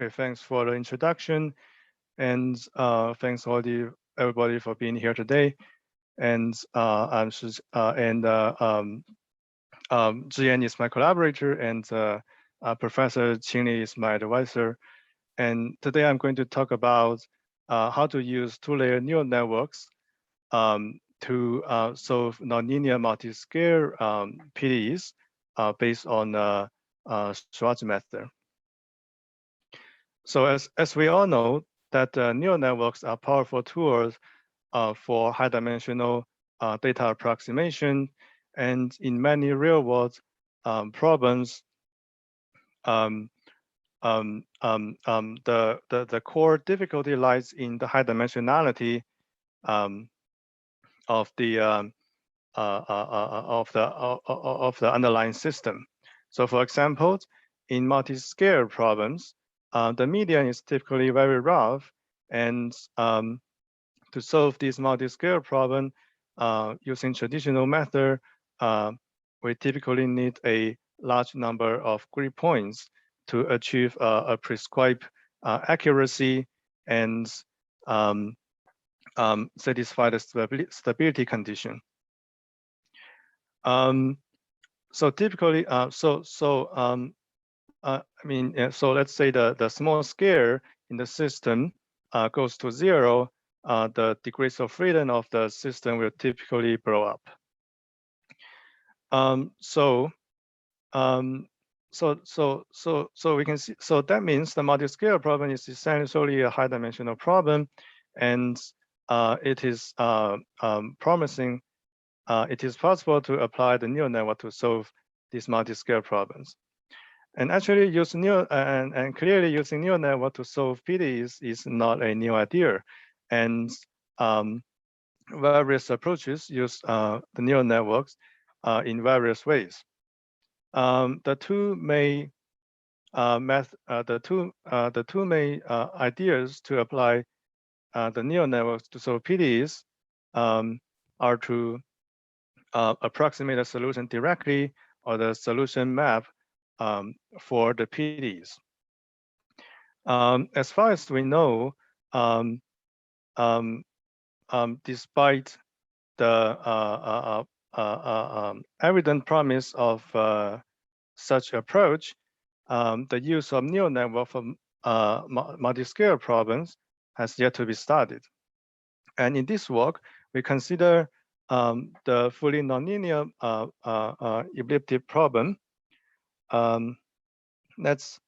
Okay, thanks for the introduction, and thanks everybody for being here today. And Zhiyan is my collaborator, and Professor Qingli is my advisor. And today I'm going to talk about how to use two-layer neural networks to solve nonlinear multiscale PDEs based on Schwarz method. So as we all know, that neural networks are powerful tools for high-dimensional data approximation, and in many real-world problems, the core difficulty lies in the high dimensionality of the underlying system. So, for example, in multi-scale problems, the median is typically very rough, and to solve this multi-scale problem using traditional method, we typically need a large number of grid points to achieve a prescribed accuracy and satisfy the stability condition. So typically, so let's say the small scale in the system goes to 0. The degrees of freedom of the system will typically blow up. So we can see. So that means the multi-scale problem is essentially a high-dimensional problem, and it is promising. It is possible to apply the neural network to solve these multi-scale problems. And actually, clearly using neural network to solve PDEs is not a new idea. And various approaches use the neural networks in various ways. The two main ideas to apply the neural networks to solve PDEs are to approximate a solution directly or the solution map for the PDEs. As far as we know, despite the evident promise of such approach, the use of neural network for multi-scale problems has yet to be studied. And in this work, we consider the fully nonlinear elliptic problem. Let's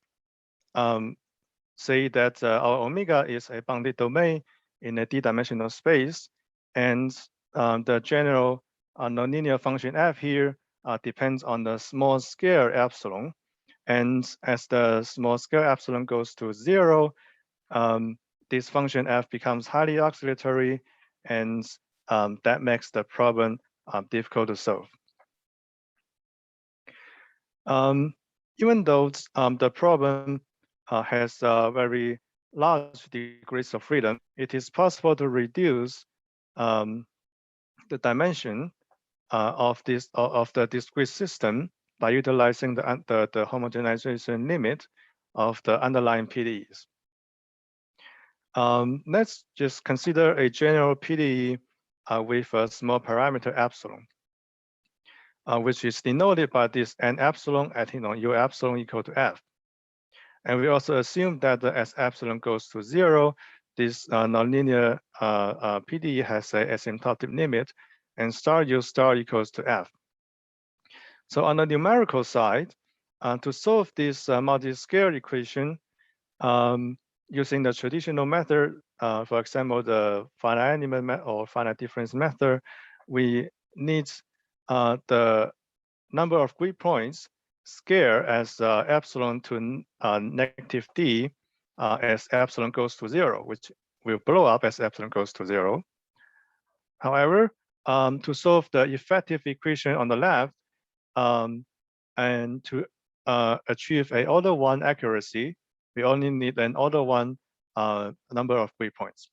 say that our omega is a bounded domain in a d-dimensional space, and the general nonlinear function f here depends on the small scale epsilon. And as the small scale epsilon goes to 0, this function f becomes highly oscillatory, and that makes the problem difficult to solve. Even though the problem has very large degrees of freedom, it is possible to reduce the dimension of the discrete system by utilizing the homogenization limit of the underlying PDEs. Let's just consider a general PDE with a small parameter epsilon, which is denoted by this n epsilon at u epsilon equal to f. And we also assume that as epsilon goes to 0, this nonlinear PDE has a asymptotic limit, and star u star equals to f. So on the numerical side, to solve this multi-scale equation using the traditional method, for example, the finite element or finite difference method, we need the number of grid points scale as epsilon to negative d as epsilon goes to 0, which will blow up as epsilon goes to 0. However, to solve the effective equation on the left, and to achieve an order 1 accuracy, we only need an order 1 number of grid points.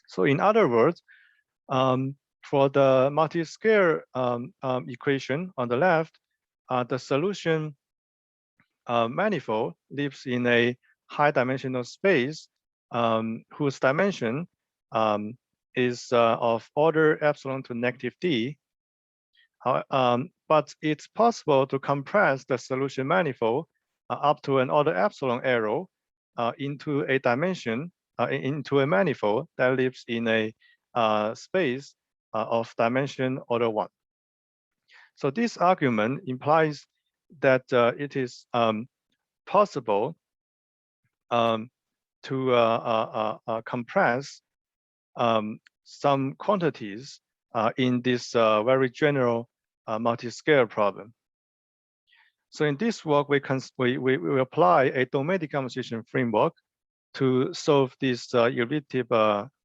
So in other words, for the multi-scale equation on the left, the solution manifold lives in a high dimensional space whose dimension is of order epsilon to -d. But it's possible to compress the solution manifold up to an order epsilon arrow into a dimension, into a manifold that lives in a space of dimension order 1. So this argument implies that it is possible to compress some quantities in this very general multi-scale problem. So in this work, we apply a domain decomposition framework to solve this elliptic,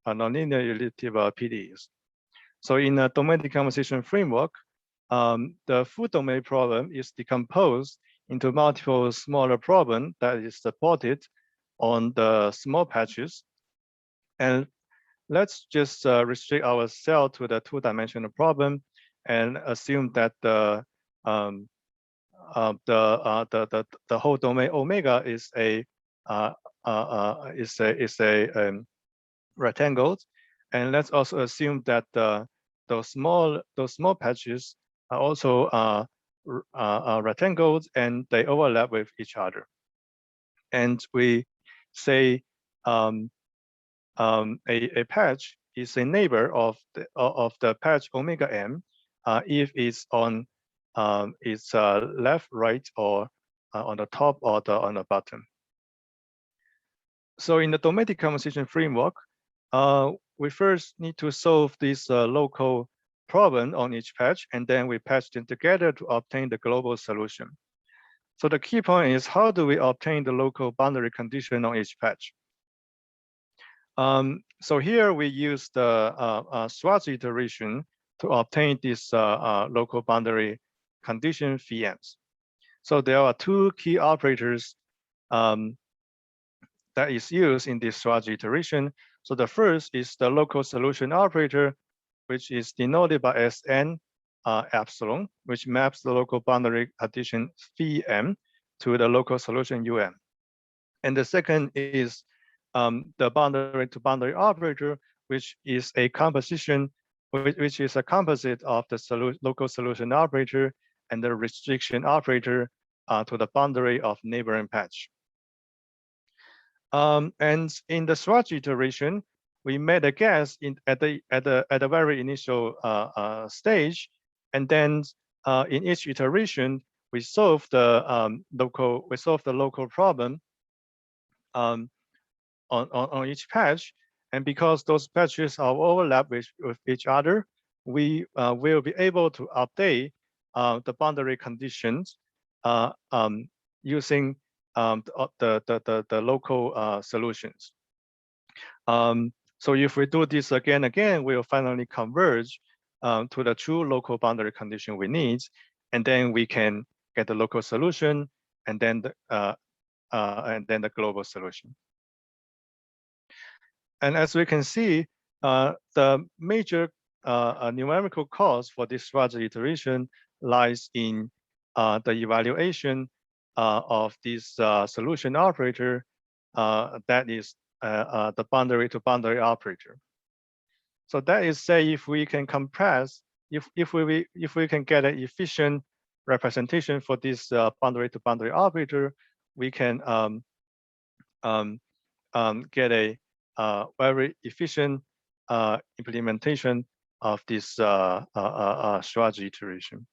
nonlinear elliptic PDEs. So in a domain decomposition framework, the full domain problem is decomposed into multiple smaller problems that is supported on the small patches. And let's just restrict ourselves to the 2-dimensional problem and assume that the whole domain omega is a rectangle, and let's also assume that those small patches are also rectangles and they overlap with each other. And we say a patch is a neighbor of the patch omega m if it's on its left, right, or on the top or on the bottom. So in the domain decomposition framework, we first need to solve this local problem on each patch, and then we patch them together to obtain the global solution. So the key point is, how do we obtain the local boundary condition on each patch? So here we use the Schwarz iteration to obtain this local boundary condition Vms. So there are 2 key operators that is used in this Schwarz iteration. So the first is the local solution operator, which is denoted by Sn epsilon, which maps the local boundary condition Vm to the local solution Um. And the second is the boundary to boundary operator, which is a composition, which is a composite of the local solution operator and the restriction operator to the boundary of neighboring patch. And in the Schwarz iteration, we made a guess at the very initial stage, and then in each iteration we solve the local problem on each patch, and because those patches are overlapped with each other, we will be able to update the boundary conditions using the local solutions. So if we do this again, we'll finally converge to the true local boundary condition we need, and then we can get the local solution and then the global solution. And as we can see, the major numerical cause for this Schwarz iteration lies in the evaluation of this solution operator that is the boundary to boundary operator. So that is, say, if we can compress, if we can get an efficient representation for this boundary to boundary operator, we can get a very efficient implementation of this Schwarz iteration.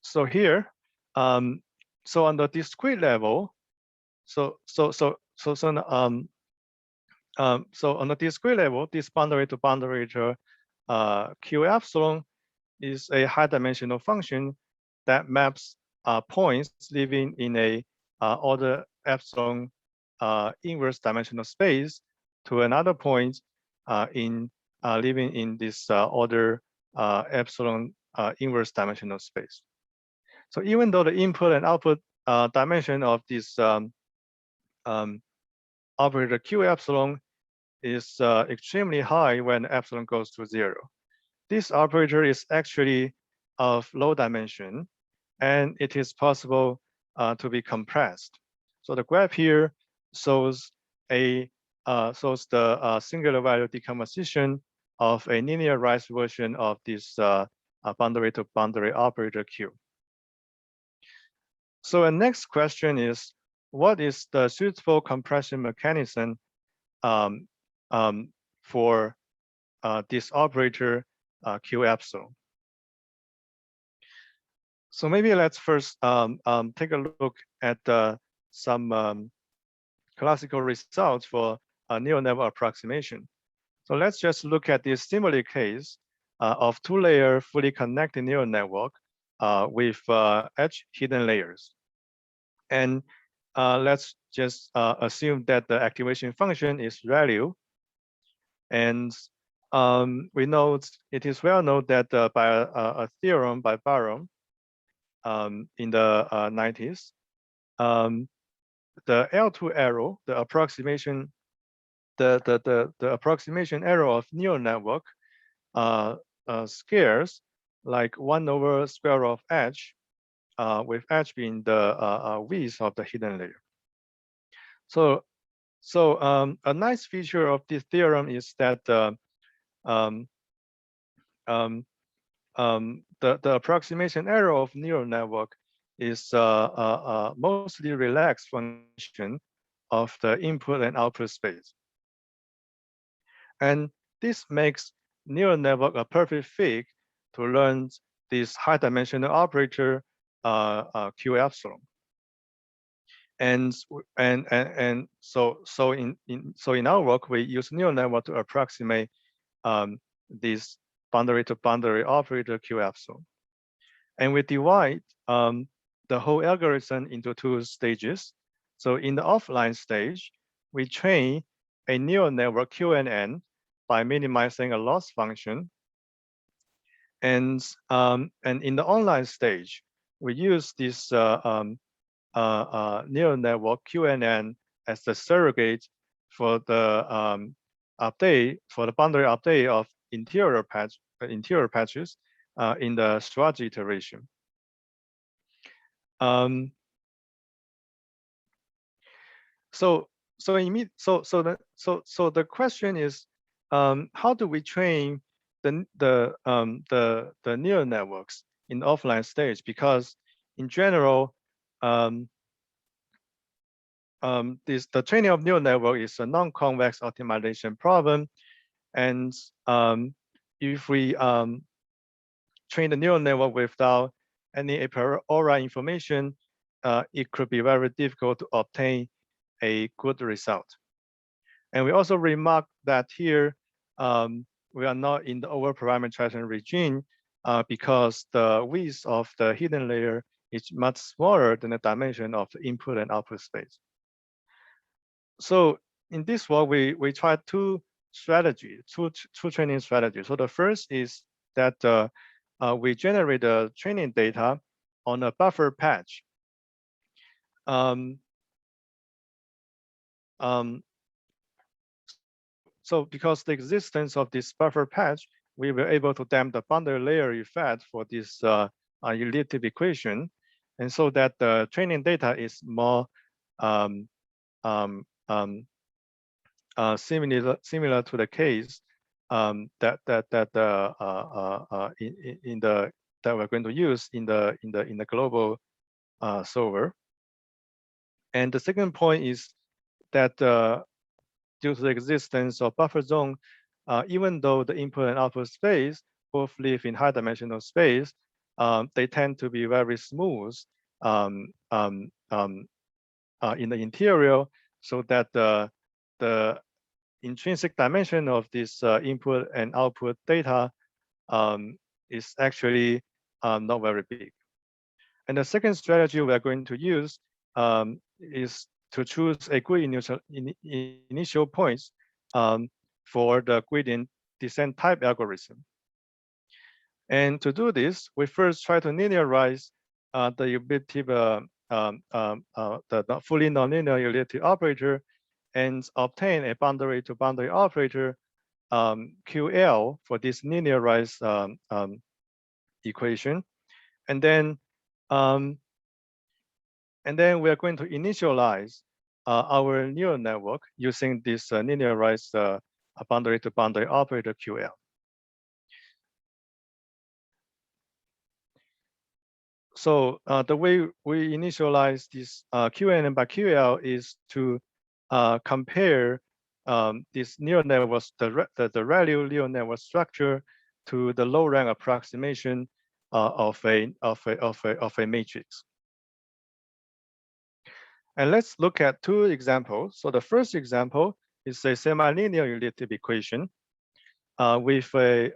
So here, so on the discrete level, so on the discrete level, this boundary to boundary Q epsilon is a high dimensional function that maps points living in a order epsilon inverse dimensional space to another point living in this order epsilon inverse dimensional space. So even though the input and output dimension of this operator Q epsilon is extremely high when epsilon goes to 0, this operator is actually of low dimension, and it is possible to be compressed. So the graph here shows the singular value decomposition of a linearized version of this boundary-to-boundary operator Q. So the next question is, what is the suitable compression mechanism for this operator Q epsilon? So maybe let's first take a look at some classical results for a neural network approximation. So let's just look at this simile case of two-layer fully connected neural network with edge hidden layers. And let's just assume that the activation function is ReLU. And we know it is well known that by a theorem by Baron in the 90s, the L2 arrow, the approximation error of neural network scales like 1 over square root of h, with h being the width of the hidden layer. So a nice feature of this theorem is that the approximation error of neural network is mostly relaxed function of the input and output space. And this makes neural network a perfect fit to learn this high-dimensional operator Q epsilon. And so in our work, we use neural network to approximate this boundary-to-boundary operator Q epsilon. And we divide the whole algorithm into two stages. So in the offline stage, we train a neural network QNN by minimizing a loss function. And in the online stage, we use this neural network QNN as the surrogate for the boundary update of interior patches in the Schwarz iteration. So the question is, how do we train the neural networks in the offline stage? Because in general, the training of neural network is a non-convex optimization problem, and if we train the neural network without any a priori information, it could be very difficult to obtain a good result. And we also remark that here, we are not in the over-parameterization regime because the width of the hidden layer is much smaller than the dimension of the input and output space. So in this work, we tried two training strategies. So the first is that we generate the training data on a buffer patch. So because the existence of this buffer patch, we were able to damp the boundary layer effect for this elliptic equation. And so that the training data is more similar to the case that we're going to use in the global solver. And the second point is that due to the existence of buffer zone, even though the input and output space both live in high dimensional space, they tend to be very smooth in the interior, so that the intrinsic dimension of this input and output data is actually not very big. And the second strategy we are going to use is to choose a gradient initial points for the gradient descent type algorithm. And to do this, we first try to linearize the elliptic, the fully nonlinear elliptic operator, and obtain a boundary-to-boundary operator QL for this linearized equation. And then And then we are going to initialize our neural network using this linearized boundary-to-boundary operator QL. So the way we initialize this QNN by QL is to compare this neural network, the ReLU neural network structure to the low-rank approximation of a matrix. And let's look at two examples. So the first example is a semi-linear elliptic equation with a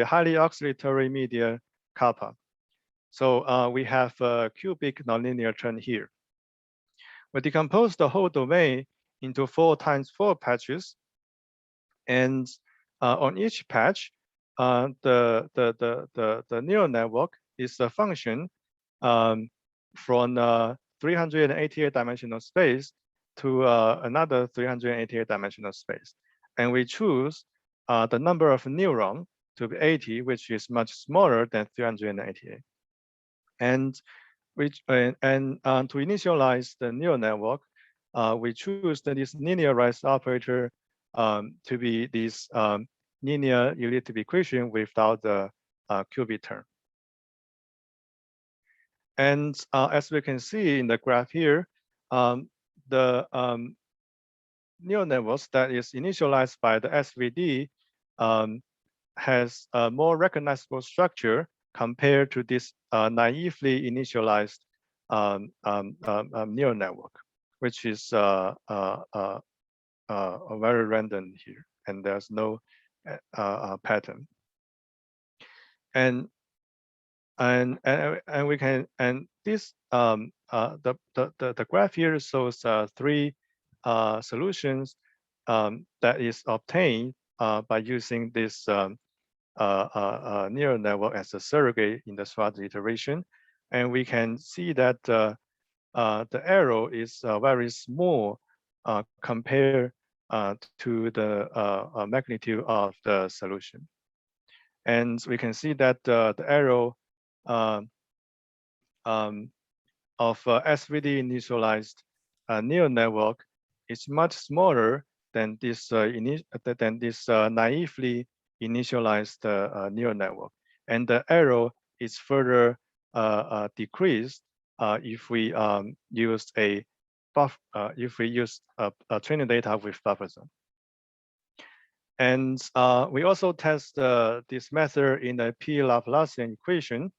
highly oscillatory media kappa. So we have a cubic nonlinear Chen here. We decompose the whole domain into 4 × 4 patches, and on each patch, the neural network is a function from 388 dimensional space to another 388 dimensional space, and we choose the number of neurons to be 80, which is much smaller than 388. And to initialize the neural network, we choose this linearized operator to be this linear elliptic equation without the cubic term. And as we can see in the graph here, the neural networks that is initialized by the SVD has a more recognizable structure compared to this naively initialized neural network, which is very random here, and there's no pattern. And we can, and this the graph here shows 3 solutions that is obtained by using this neural network as a surrogate in the Schwarz iteration, and we can see that the error is very small compared to the magnitude of the solution. And we can see that the error of SVD initialized neural network is much smaller than this naively initialized neural network, and the error is further decreased if we use a training data with buffer zone. And we also test this method in a P-Laplacian equation,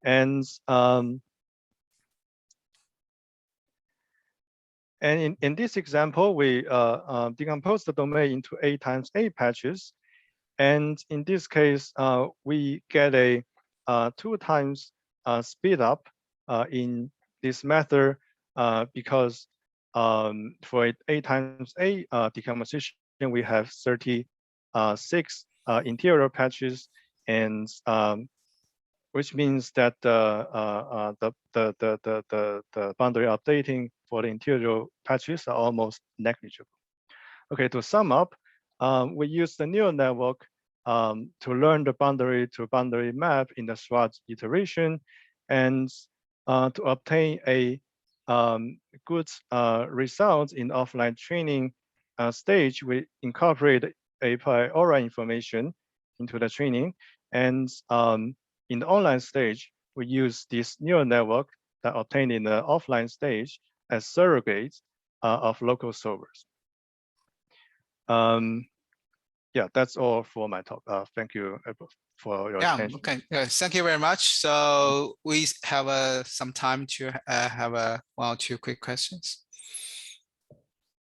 and in this example, we decompose the domain into 8 × 8 patches. And in this case, we get a 2 times speed up in this method because for 8 × 8 decomposition, we have 36 interior patches, and which means that the boundary updating for the interior patches are almost negligible. Okay, to sum up, we use the neural network to learn the boundary-to-boundary map in the Schwarz iteration, and to obtain a good result in offline training stage, we incorporate a priori information into the training, and in the online stage, we use this neural network that obtained in the offline stage as surrogates of local solvers. Yeah, that's all for my talk. Thank you for your attention. Okay, thank you very much. So we have some time to have 1 or 2 quick questions.